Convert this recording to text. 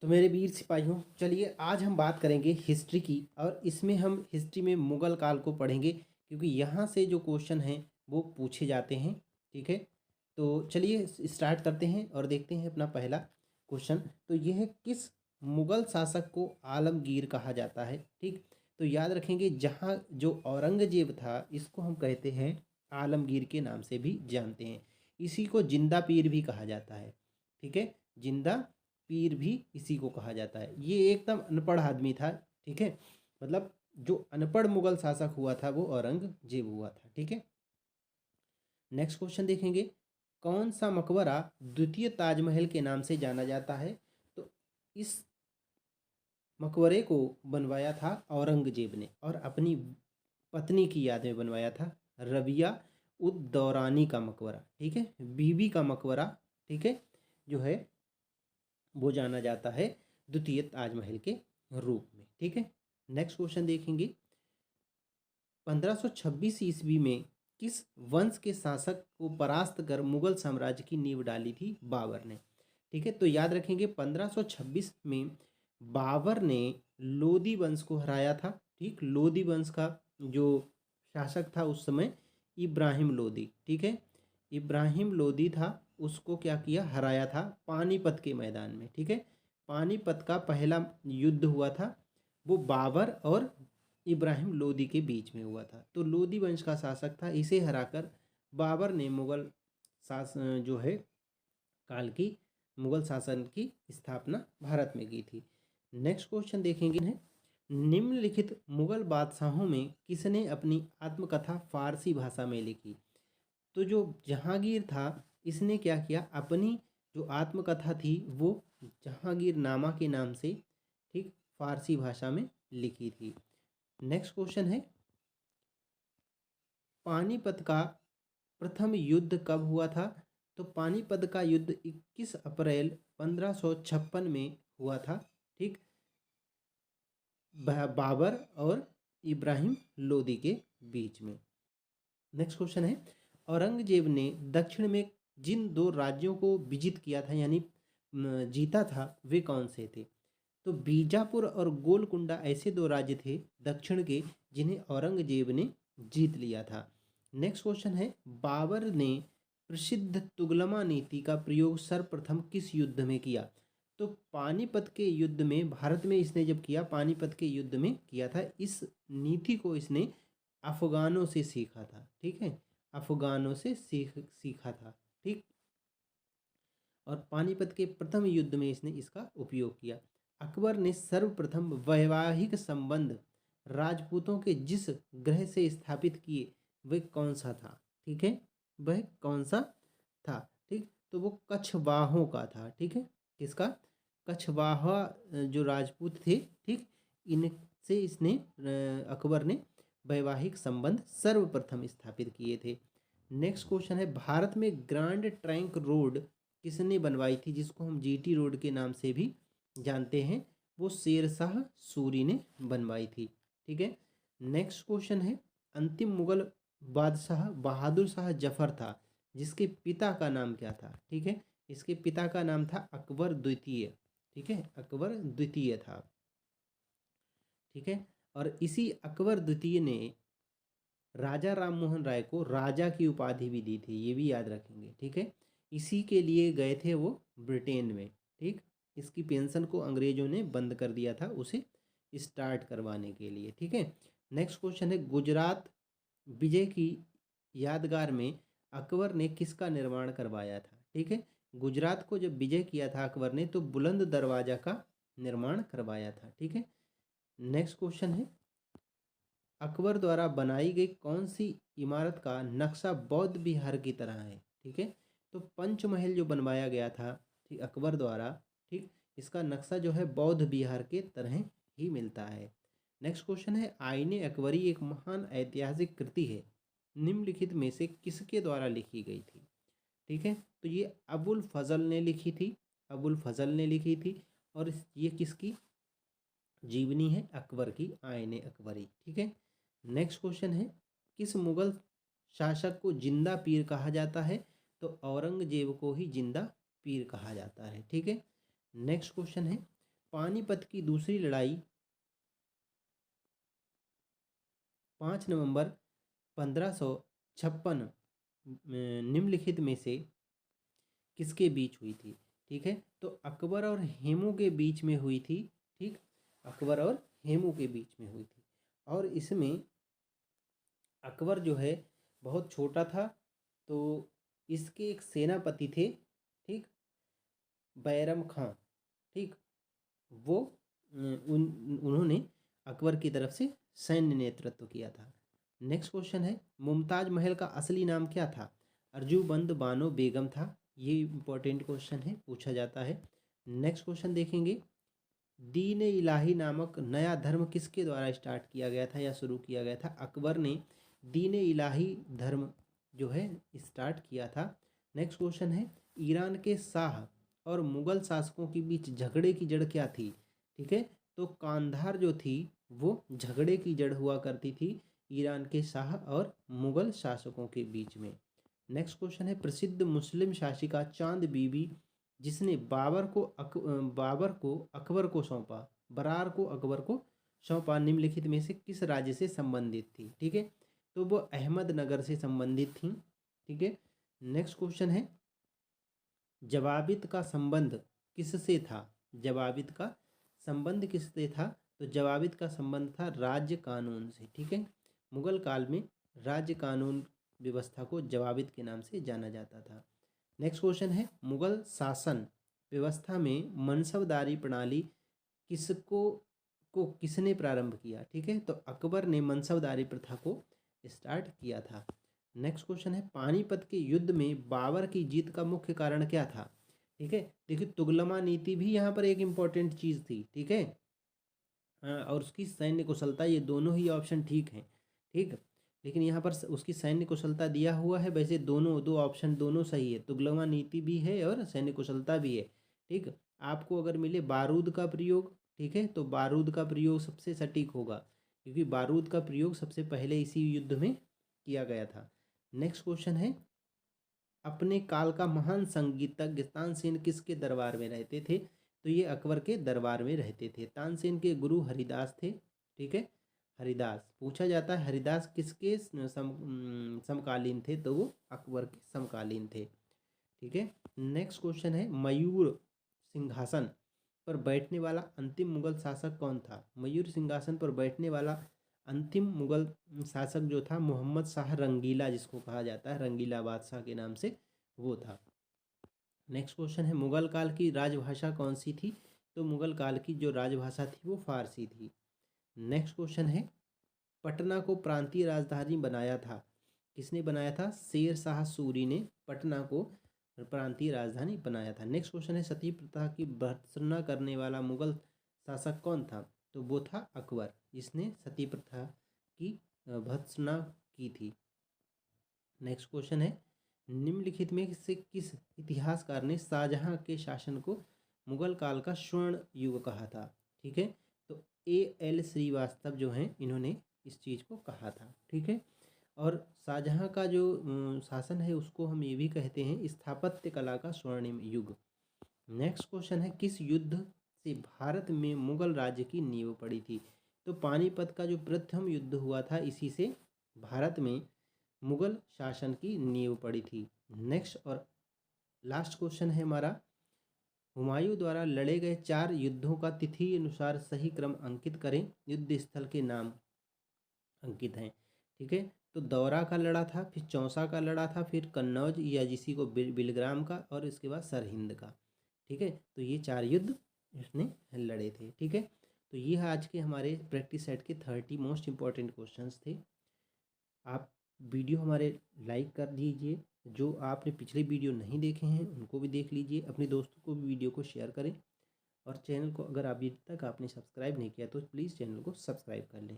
तो मेरे वीर सिपाहियों, चलिए आज हम बात करेंगे हिस्ट्री की। और इसमें हम हिस्ट्री में मुगल काल को पढ़ेंगे, क्योंकि यहाँ से जो क्वेश्चन हैं वो पूछे जाते हैं। ठीक है, तो चलिए स्टार्ट करते हैं और देखते हैं अपना पहला क्वेश्चन। तो यह है, किस मुगल शासक को आलमगीर कहा जाता है। ठीक, तो याद रखेंगे, जहाँ जो औरंगजेब था इसको हम कहते हैं आलमगीर के नाम से भी जानते हैं। इसी को जिंदा पीर भी कहा जाता है। ठीक है, जिंदा पीर भी इसी को कहा जाता है। ये एकदम अनपढ़ आदमी था। ठीक है, मतलब जो अनपढ़ मुगल शासक हुआ था वो औरंगजेब हुआ था। ठीक है, नेक्स्ट क्वेश्चन देखेंगे, कौन सा मकबरा द्वितीय ताजमहल के नाम से जाना जाता है। तो इस मकबरे को बनवाया था औरंगजेब ने और अपनी पत्नी की याद में बनवाया था। रबिया उद दौरानी का मकबरा, ठीक है, बीबी का मकबरा, ठीक है, जो है वो जाना जाता है द्वितीय ताजमहल के रूप में। ठीक है, नेक्स्ट क्वेश्चन देखेंगे, 1526 ईस्वी में किस वंश के शासक को परास्त कर मुगल साम्राज्य की नींव डाली थी बाबर ने। ठीक है, तो याद रखेंगे 1526 में बाबर ने लोदी वंश को हराया था। ठीक, लोदी वंश का जो शासक था उस समय इब्राहिम लोदी। ठीक है, इब्राहिम लोदी था, उसको क्या किया, हराया था पानीपत के मैदान में। ठीक है, पानीपत का पहला युद्ध हुआ था, वो बाबर और इब्राहिम लोदी के बीच में हुआ था। तो लोदी वंश का शासक था, इसे हराकर बाबर ने मुगल शास जो है काल की मुगल शासन की स्थापना भारत में की थी। नेक्स्ट क्वेश्चन देखेंगे है, निम्नलिखित मुगल बादशाहों में किसने अपनी आत्मकथा फारसी भाषा में लिखी। तो जो जहांगीर था इसने क्या किया, अपनी जो आत्मकथा थी वो जहांगीर नामा के नाम से, ठीक, फारसी भाषा में लिखी थी। नेक्स्ट क्वेश्चन है, पानीपत का प्रथम युद्ध कब हुआ था। तो पानीपत का युद्ध 21 अप्रैल 1556 में हुआ था। ठीक, बाबर और इब्राहिम लोदी के बीच में। नेक्स्ट क्वेश्चन है, औरंगजेब ने दक्षिण में जिन दो राज्यों को विजित किया था, यानी जीता था, वे कौन से थे। तो बीजापुर और गोलकुंडा ऐसे दो राज्य थे दक्षिण के जिन्हें औरंगजेब ने जीत लिया था। नेक्स्ट क्वेश्चन है, बाबर ने प्रसिद्ध तुगलमा नीति का प्रयोग सर्वप्रथम किस युद्ध में किया। तो पानीपत के युद्ध में, भारत में इसने जब किया, पानीपत के युद्ध में किया था। इस नीति को इसने अफगानों से सीखा था। ठीक है, अफगानों से सीखा था। ठीक, और पानीपत के प्रथम युद्ध में इसने इसका उपयोग किया। अकबर ने सर्वप्रथम वैवाहिक संबंध राजपूतों के जिस ग्रह से स्थापित किए वह कौन सा था। ठीक है, वह कौन सा था। ठीक, तो वो कछवाहों का था। ठीक है, किसका, कछवाहा जो राजपूत थे। ठीक, इनसे इसने अकबर ने वैवाहिक संबंध सर्वप्रथम स्थापित किए थे। नेक्स्ट क्वेश्चन है, भारत में ग्रैंड ट्रंक रोड किसने बनवाई थी, जिसको हम जीटी रोड के नाम से भी जानते हैं। वो शेरशाह सूरी ने बनवाई थी। ठीक है, नेक्स्ट क्वेश्चन है, अंतिम मुगल बादशाह बहादुर शाह जफर था, जिसके पिता का नाम क्या था। ठीक है, इसके पिता का नाम था अकबर द्वितीय। ठीक है, अकबर द्वितीय था। ठीक है, और इसी अकबर द्वितीय ने राजा राम मोहन राय को राजा की उपाधि भी दी थी, ये भी याद रखेंगे। ठीक है, इसी के लिए गए थे वो ब्रिटेन में। ठीक, इसकी पेंशन को अंग्रेजों ने बंद कर दिया था उसे स्टार्ट करवाने के लिए। ठीक है, नेक्स्ट क्वेश्चन है, गुजरात विजय की यादगार में अकबर ने किसका निर्माण करवाया था। ठीक है, गुजरात को जब विजय किया था अकबर ने तो बुलंद दरवाजा का निर्माण करवाया था। ठीक है, नेक्स्ट क्वेश्चन है, अकबर द्वारा बनाई गई कौन सी इमारत का नक्शा बौद्ध विहार की तरह है। ठीक है, तो पंचमहल जो बनवाया गया था, ठीक, अकबर द्वारा, ठीक, इसका नक्शा जो है बौद्ध विहार के तरह ही मिलता है। नेक्स्ट क्वेश्चन है, आईने अकबरी एक महान ऐतिहासिक कृति है, निम्नलिखित में से किसके द्वारा लिखी गई थी। ठीक है, तो ये अबुल फजल ने लिखी थी, अबुल फजल ने लिखी थी। और ये किसकी जीवनी है, अकबर की, आईने अकबरी। ठीक है, नेक्स्ट क्वेश्चन है, किस मुगल शासक को जिंदा पीर कहा जाता है। तो औरंगजेब को ही जिंदा पीर कहा जाता है। ठीक है, नेक्स्ट क्वेश्चन है, पानीपत की दूसरी लड़ाई 5 नवंबर 1556 निम्नलिखित में से किसके बीच हुई थी? ठीक है, तो अकबर और हेमू के बीच में हुई थी। ठीक, अकबर और हेमू के बीच में हुई थी। और इसमें अकबर जो है बहुत छोटा था, तो इसके एक सेनापति थे, ठीक, बैरम खां। ठीक, वो उन्होंने अकबर की तरफ से सैन्य नेतृत्व किया था। नेक्स्ट क्वेश्चन है, मुमताज महल का असली नाम क्या था? अर्जुबंद बानो बेगम था। ये इंपॉर्टेंट क्वेश्चन है, पूछा जाता है। नेक्स्ट क्वेश्चन देखेंगे, दीन इलाही नामक नया धर्म किसके द्वारा स्टार्ट किया गया था या शुरू किया गया था? अकबर ने दीन इलाही धर्म जो है स्टार्ट किया था। नेक्स्ट क्वेश्चन है, ईरान के शाह और मुगल शासकों के बीच झगड़े की जड़ क्या थी? ठीक है, तो कांधार जो थी वो झगड़े की जड़ हुआ करती थी ईरान के शाह और मुगल शासकों के बीच में। नेक्स्ट क्वेश्चन है, प्रसिद्ध मुस्लिम शासिका चांद बीबी जिसने बाबर को अकबर को सौंपा, बरार को अकबर को सौंपा, निम्नलिखित में से किस राज्य से संबंधित थी? ठीक है, तो वो अहमदनगर से संबंधित थी। ठीक है, नेक्स्ट क्वेश्चन है, जवाबित का संबंध किससे था? जवाबित का संबंध किससे था? तो जवाबित का संबंध था राज्य कानून से। ठीक है, मुगल काल में राज्य कानून व्यवस्था को जवाबित के नाम से जाना जाता था। नेक्स्ट क्वेश्चन है, मुगल शासन व्यवस्था में मनसबदारी प्रणाली किसने प्रारंभ किया? ठीक है, तो अकबर ने मनसबदारी प्रथा को स्टार्ट किया था। नेक्स्ट क्वेश्चन है, पानीपत के युद्ध में बाबर की जीत का मुख्य कारण क्या था? ठीक है, देखिए तुगलमा नीति भी यहाँ पर एक इम्पॉर्टेंट चीज़ थी। ठीक है, और उसकी सैन्य कुशलता, ये दोनों ही ऑप्शन ठीक हैं। ठीक, लेकिन यहाँ पर उसकी सैन्य कुशलता दिया हुआ है, वैसे दोनों दो ऑप्शन दोनों सही है, तुगलमा नीति भी है और सैन्य कुशलता भी है। ठीक, आपको अगर मिले बारूद का प्रयोग, ठीक है, तो बारूद का प्रयोग सबसे सटीक होगा, क्योंकि बारूद का प्रयोग सबसे पहले इसी युद्ध में किया गया था। नेक्स्ट क्वेश्चन है, अपने काल का महान संगीतज्ञ तानसेन किसके दरबार में रहते थे? तो ये अकबर के दरबार में रहते थे। तानसेन के गुरु हरिदास थे। ठीक है, हरिदास पूछा जाता है, हरिदास किसके समकालीन थे? तो वो अकबर के समकालीन थे। ठीक है, नेक्स्ट क्वेश्चन है, मयूर सिंहासन पर बैठने वाला अंतिम मुगल शासक कौन था? मयूर सिंहासन पर बैठने वाला अंतिम मुगल शासक जो था मोहम्मद शाह रंगीला, जिसको कहा जाता है रंगीला बादशाह के नाम से, वो था। नेक्स्ट क्वेश्चन है, मुगल काल की राजभाषा कौन सी थी? तो मुगल काल की जो राजभाषा थी वो फारसी थी। नेक्स्ट क्वेश्चन है, पटना को प्रांतीय राजधानी बनाया था, किसने बनाया था? शेर शाह सूरी ने पटना को प्रांतीय राजधानी बनाया था। नेक्स्ट क्वेश्चन है, सती प्रथा की भर्त्सना करने वाला मुगल शासक कौन था? तो वो था अकबर, जिसने सती प्रथा की भर्त्सना की थी। नेक्स्ट क्वेश्चन है, निम्नलिखित में से किस इतिहासकार ने शाहजहां के शासन को मुगल काल का स्वर्ण युग कहा था? ठीक है, तो A.L. श्रीवास्तव जो हैं इन्होंने इस चीज़ को कहा था। ठीक है, और शाहजहां का जो शासन है उसको हम ये भी कहते हैं स्थापत्य कला का स्वर्णिम युग। नेक्स्ट क्वेश्चन है, किस युद्ध से भारत में मुगल राज्य की नींव पड़ी थी? तो पानीपत का जो प्रथम युद्ध हुआ था, इसी से भारत में मुगल शासन की नींव पड़ी थी। नेक्स्ट और लास्ट क्वेश्चन है हमारा, हुमायूं द्वारा लड़े गए 4 युद्धों का तिथि अनुसार सही क्रम अंकित करें। युद्ध स्थल के नाम अंकित हैं। ठीक है, तो दौरा का लड़ा था, फिर चौसा का लड़ा था, फिर कन्नौज या जिसी को बिलग्राम का, और इसके बाद सरहिंद का। ठीक है, तो ये 4 युद्ध इसने लड़े थे। ठीक है, तो ये आज के हमारे प्रैक्टिस सेट के 30 मोस्ट इंपॉर्टेंट क्वेश्चंस थे। आप वीडियो हमारे लाइक कर दीजिए, जो आपने पिछले वीडियो नहीं देखे हैं उनको भी देख लीजिए, अपने दोस्तों को भी वीडियो को शेयर करें, और चैनल को अगर अभी तक आपने सब्सक्राइब नहीं किया तो प्लीज़ चैनल को सब्सक्राइब कर लें।